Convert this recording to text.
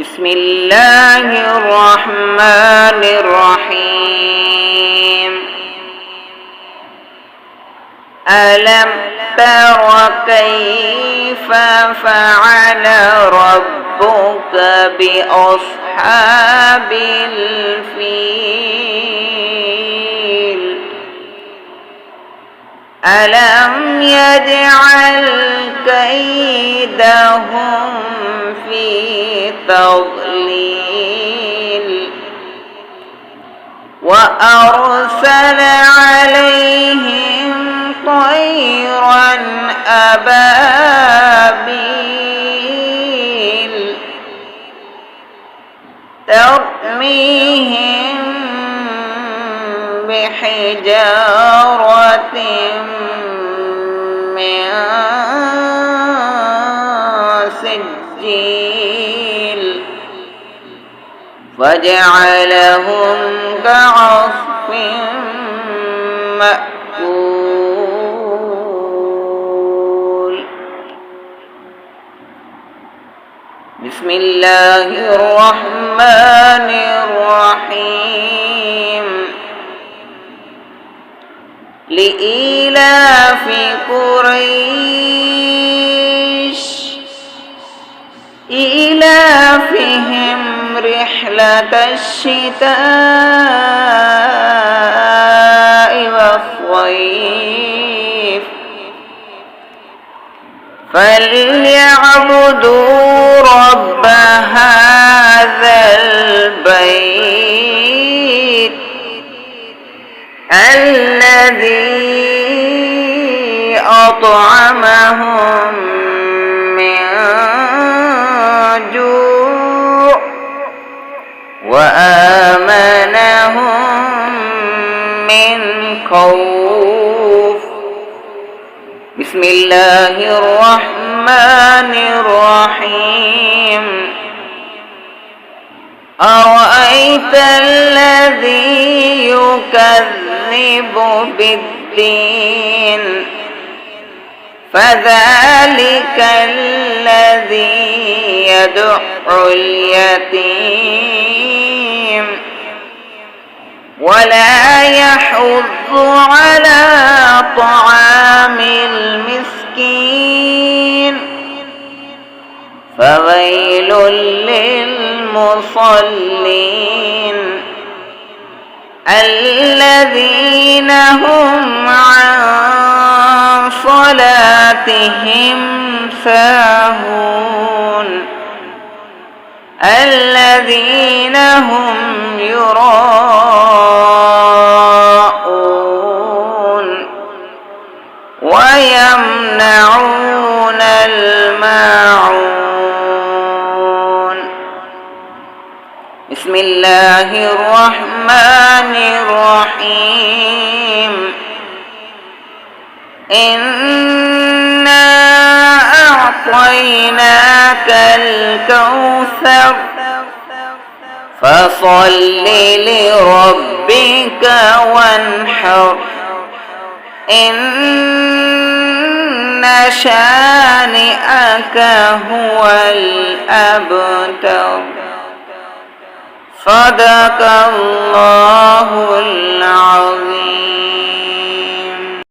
بسم الله الرحمن الرحيم. ألم تر كيف فعل ربك بأصحاب الفيل؟ ألم يجعل كيدهم في تضليل وأرسل عليهم طيرا أبابيل ترميهم بحجارة من سجيل فجعلهم كعصف مأكول. بسم الله الرحمن الرحيم. لإيلاف قريش إيلافهم رحلة الشتاء والصيف فليعبدوا رب هذا البيت الذي أطعمهم من جوع وآمنهم من خوف. بسم الله الرحمن الرحيم. أرأيت الذي يكذب بالدين فذلك الذي يدع اليتيم ولا يحض على طعام المسكين فويل للمصلين الذين هم عن صلاتهم ساهون الذين هم يراءون ويمنعون الماعون. بسم الله الرحمن الرحيم. إنا أعطيناك الكوثر فصل لربك وانحر إن شانئك هو الأبتر. صدق الله العظيم.